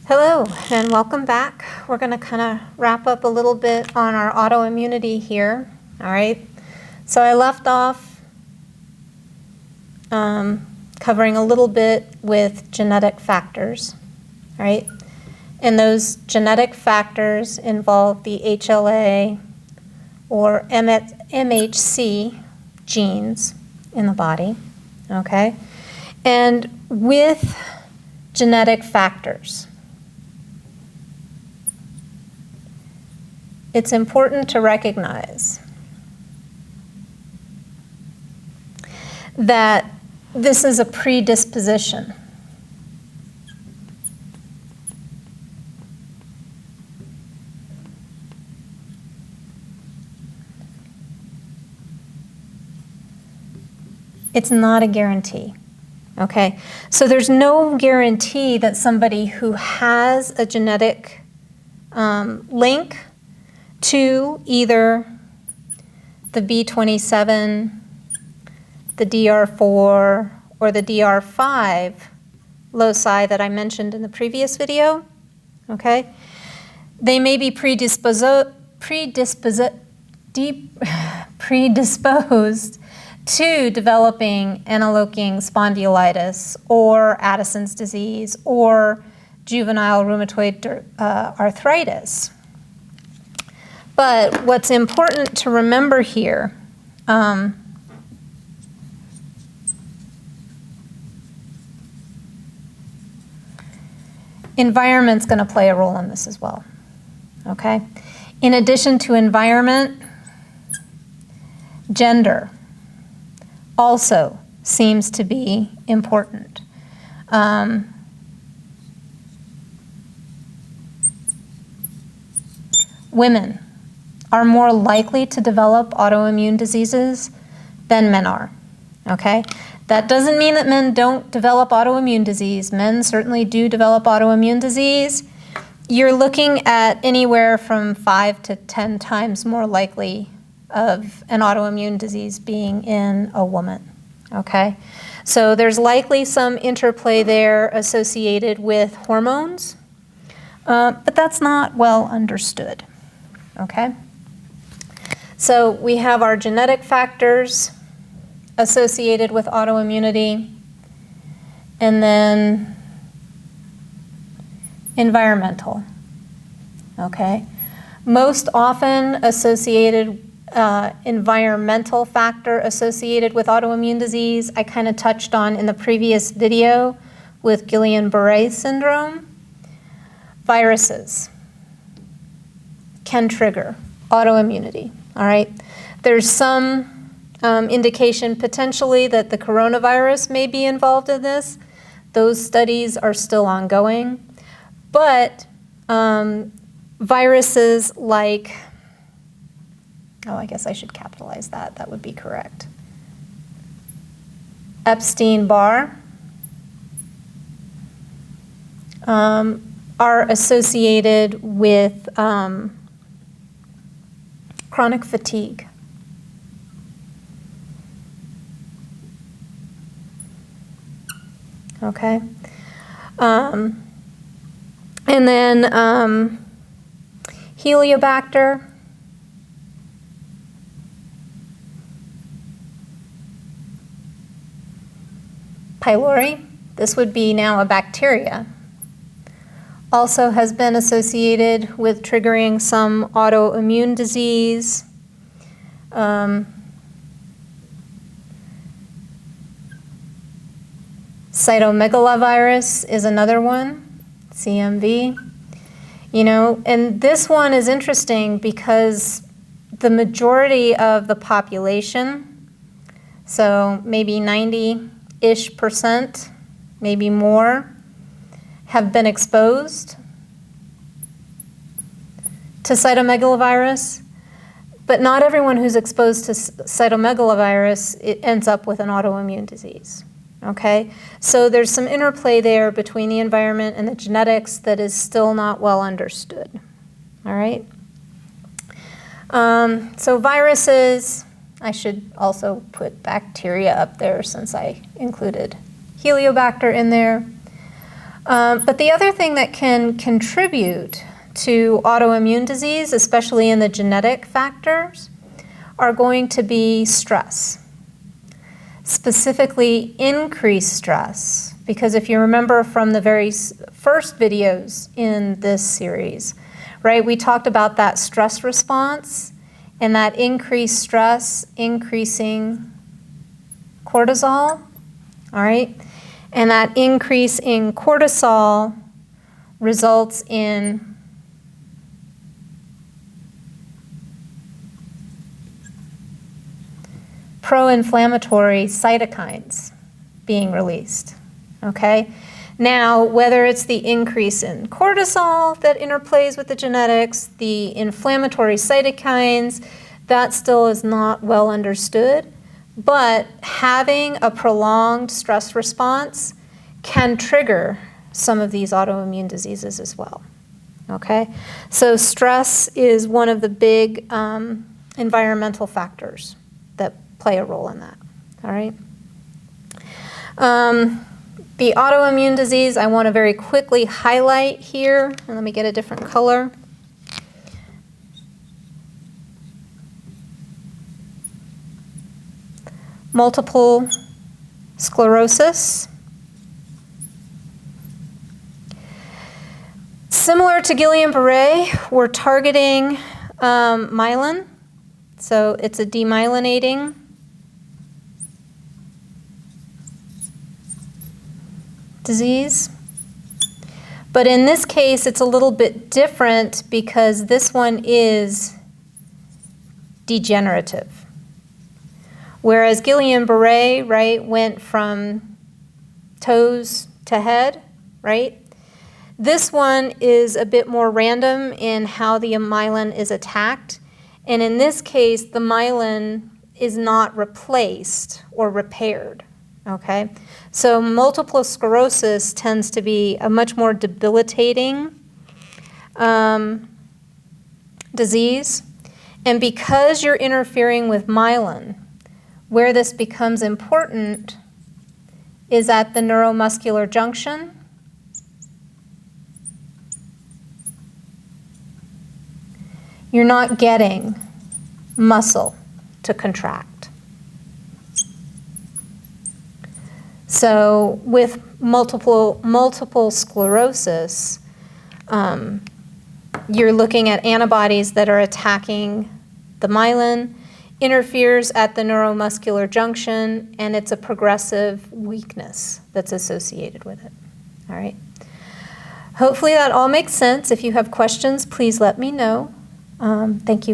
Hello and welcome back. We're going to kind of wrap up a little bit on our autoimmunity here. All right. So I left off covering a little bit with genetic factors. All right. And those genetic factors involve the HLA or MHC genes in the body. Okay. And with genetic factors, it's important to recognize that this is a predisposition. It's not a guarantee. Okay, so there's no guarantee that somebody who has a genetic link to either the B27, the DR4, or the DR5 loci that I mentioned in the previous video, okay? They may be predisposed to developing ankylosing spondylitis or Addison's disease or juvenile rheumatoid arthritis. But what's important to remember here, environment's going to play a role in this as well, okay? In addition to environment, gender also seems to be important. Women are more likely to develop autoimmune diseases than men are, okay? That doesn't mean that men don't develop autoimmune disease. Men certainly do develop autoimmune disease. You're looking at anywhere from 5 to 10 times more likely of an autoimmune disease being in a woman, okay? So there's likely some interplay there associated with hormones, but that's not well understood, okay? So we have our genetic factors associated with autoimmunity, and then environmental, okay? Most often associated environmental factor associated with autoimmune disease, I kind of touched on in the previous video with Guillain-Barré syndrome. Viruses can trigger autoimmunity, all right? There's some indication potentially that the coronavirus may be involved in this. Those studies are still ongoing. But viruses like, oh, I guess I should capitalize that. That would be correct. Epstein-Barr are associated with chronic fatigue. Okay. And then Heliobacter, pylori, this would be now a bacteria, also has been associated with triggering some autoimmune disease. Cytomegalovirus is another one, CMV. You know, and this one is interesting because the majority of the population, so maybe 90-ish%, maybe more, have been exposed to cytomegalovirus, but not everyone who's exposed to cytomegalovirus, it ends up with an autoimmune disease. Okay, so there's some interplay there between the environment and the genetics that is still not well understood. All right. So viruses, I should also put bacteria up there since I included Heliobacter in there. But the other thing that can contribute to autoimmune disease, especially in the genetic factors, are going to be stress. Specifically, increased stress. Because if you remember from the very first videos in this series, right, we talked about that stress response and that increased stress increasing cortisol, all right? And that increase in cortisol results in pro-inflammatory cytokines being released, okay? Now, whether it's the increase in cortisol that interplays with the genetics, the inflammatory cytokines, that still is not well understood, but having a prolonged stress response can trigger some of these autoimmune diseases as well, okay? So stress is one of the big environmental factors that play a role in that, all right? The autoimmune disease I want to very quickly highlight here, and let me get a different color. Multiple sclerosis. Similar to Guillain-Barré, we're targeting myelin, so it's a demyelinating disease. But in this case, it's a little bit different because this one is degenerative. Whereas Guillain-Barré, right, went from toes to head, right? This one is a bit more random in how the myelin is attacked. And in this case, the myelin is not replaced or repaired, okay? So multiple sclerosis tends to be a much more debilitating disease. And because you're interfering with myelin, where this becomes important is at the neuromuscular junction. You're not getting muscle to contract. So with multiple sclerosis, you're looking at antibodies that are attacking the myelin, interferes at the neuromuscular junction, and it's a progressive weakness that's associated with it. All right. Hopefully that all makes sense. If you have questions, please let me know. Thank you.